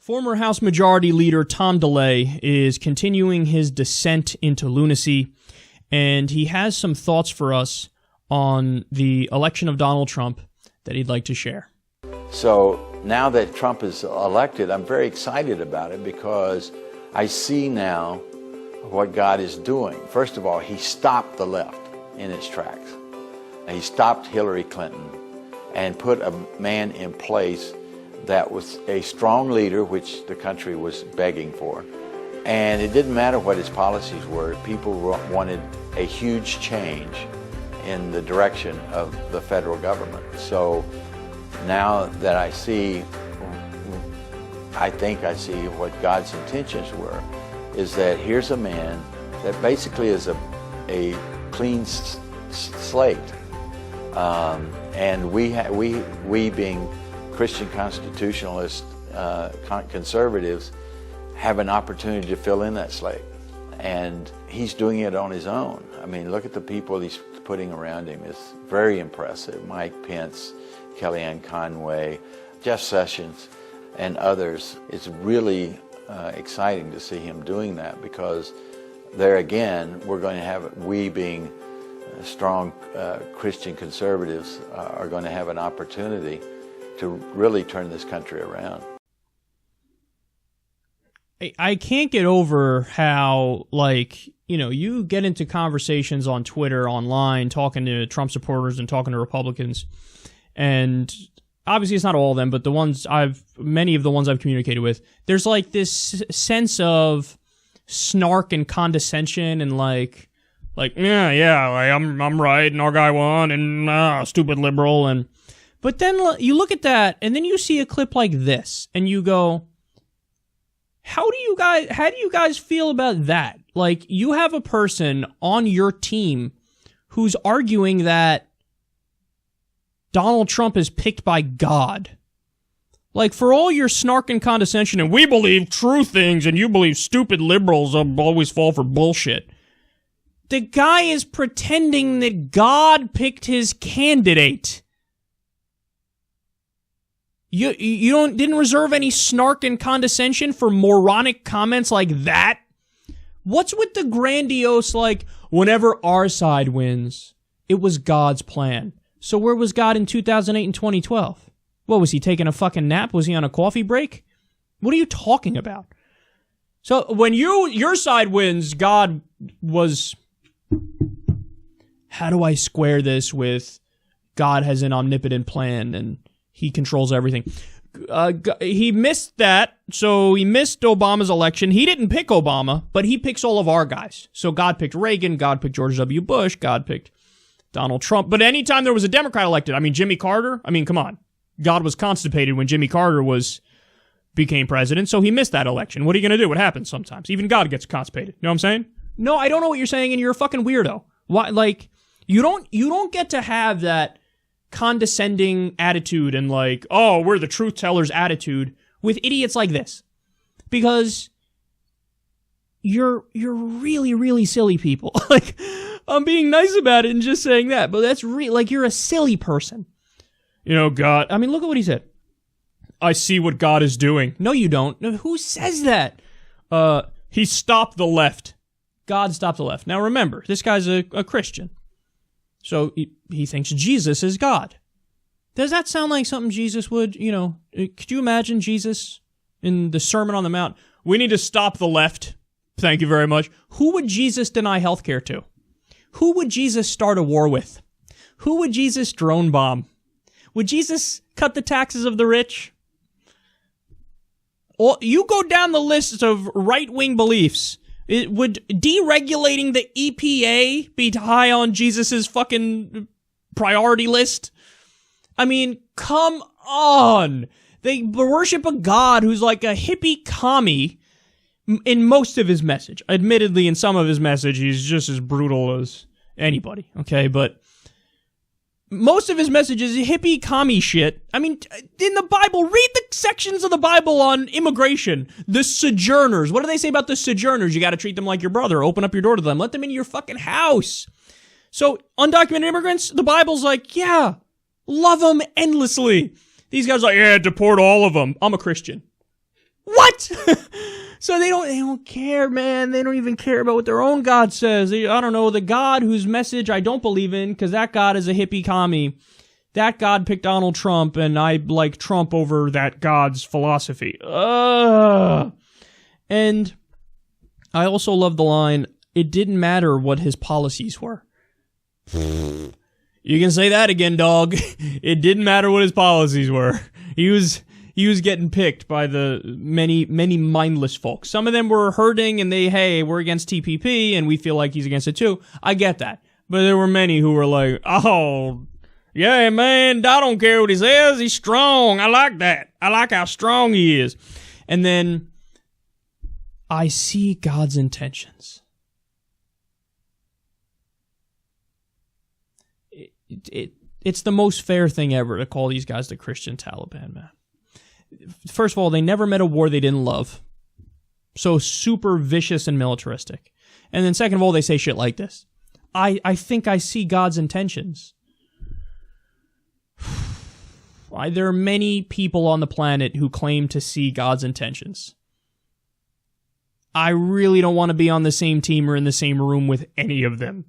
Former House Majority Leader Tom DeLay is continuing his descent into lunacy, and he has some thoughts for us on the election of Donald Trump that he'd like to share. So now that Trump is elected, I'm very excited about it because I see now what God is doing. First of all, he stopped the left in its tracks. He stopped Hillary Clinton and put a man in place that was a strong leader, which the country was begging for. And it didn't matter what his policies were. People wanted a huge change in the direction of the federal government. So now that I think I see what God's intentions were, is that here's a man that basically is a clean slate. And we being Christian constitutionalist conservatives have an opportunity to fill in that slate. And he's doing it on his own. I mean, look at the people he's putting around him. It's very impressive. Mike Pence, Kellyanne Conway, Jeff Sessions, and others. It's really exciting to see him doing that because there again, we're going to have, we being strong Christian conservatives are going to have an opportunity to really turn this country around. I can't get over how, like, you know, you get into conversations on Twitter, online, talking to Trump supporters and talking to Republicans, and obviously it's not all of them, but many of the ones I've communicated with, there's like this sense of snark and condescension and like yeah, like, I'm right and our guy won and stupid liberal but then you look at that and then you see a clip like this and you go, how do you guys feel about that? Like, you have a person on your team who's arguing that Donald Trump is picked by God. Like, for all your snark and condescension and we believe true things and you believe stupid liberals always fall for bullshit, the guy is pretending that God picked his candidate. You didn't reserve any snark and condescension for moronic comments like that? What's with the grandiose, like, whenever our side wins, it was God's plan? So where was God in 2008 and 2012? What, was he taking a fucking nap? Was he on a coffee break? What are you talking about? So when your side wins, God was... How do I square this with God has an omnipotent plan and he controls everything? He missed that, so he missed Obama's election. He didn't pick Obama, but he picks all of our guys. So God picked Reagan, God picked George W. Bush, God picked Donald Trump. But anytime there was a Democrat elected, I mean, Jimmy Carter, I mean, come on. God was constipated when Jimmy Carter became president, so he missed that election. What are you going to do? What happens sometimes? Even God gets constipated. You know what I'm saying? No, I don't know what you're saying, and you're a fucking weirdo. Why? Like, you don't get to have that condescending attitude and like, oh, we're the truth tellers attitude with idiots like this, because you're really, really silly people. Like, I'm being nice about it and just saying that, but that's like, you're a silly person. You know, God, I mean, look at what he said. I see what God is doing. No, you don't. No, who says that? He stopped the left. God stopped the left. Now remember, this guy's a Christian. So he thinks Jesus is God. Does that sound like something Jesus would, could you imagine Jesus in the Sermon on the Mount? We need to stop the left. Thank you very much. Who would Jesus deny healthcare to? Who would Jesus start a war with? Who would Jesus drone bomb? Would Jesus cut the taxes of the rich? Or you go down the list of right-wing beliefs. Would deregulating the EPA be high on Jesus's fucking priority list? I mean, come on. They worship a God who's like a hippie commie in most of his message. Admittedly, in some of his message, he's just as brutal as anybody, okay? But most of his message is hippie commie shit. I mean, in the Bible, read the sections of the Bible on immigration. The sojourners. What do they say about the sojourners? You got to treat them like your brother. Open up your door to them. Let them into your fucking house. So, undocumented immigrants, the Bible's like, yeah, love them endlessly. These guys are like, yeah, deport all of them. I'm a Christian. What? So they don't care, man. They don't even care about what their own God says. I don't know, the God whose message I don't believe in, because that God is a hippie commie. That God picked Donald Trump, and I like Trump over that God's philosophy. And I also love the line, it didn't matter what his policies were. You can say that again, dog. It didn't matter what his policies were. He was getting picked by the many mindless folks. Some of them were hurting and hey, we're against TPP and we feel like he's against it too. I get that. But there were many who were like, oh, yeah, man, I don't care what he says. He's strong. I like that. I like how strong he is. And then I see God's intentions. It's the most fair thing ever to call these guys the Christian Taliban, man. First of all, they never met a war they didn't love. So super vicious and militaristic. And then second of all, they say shit like this. I think I see God's intentions. There are many people on the planet who claim to see God's intentions. I really don't want to be on the same team or in the same room with any of them.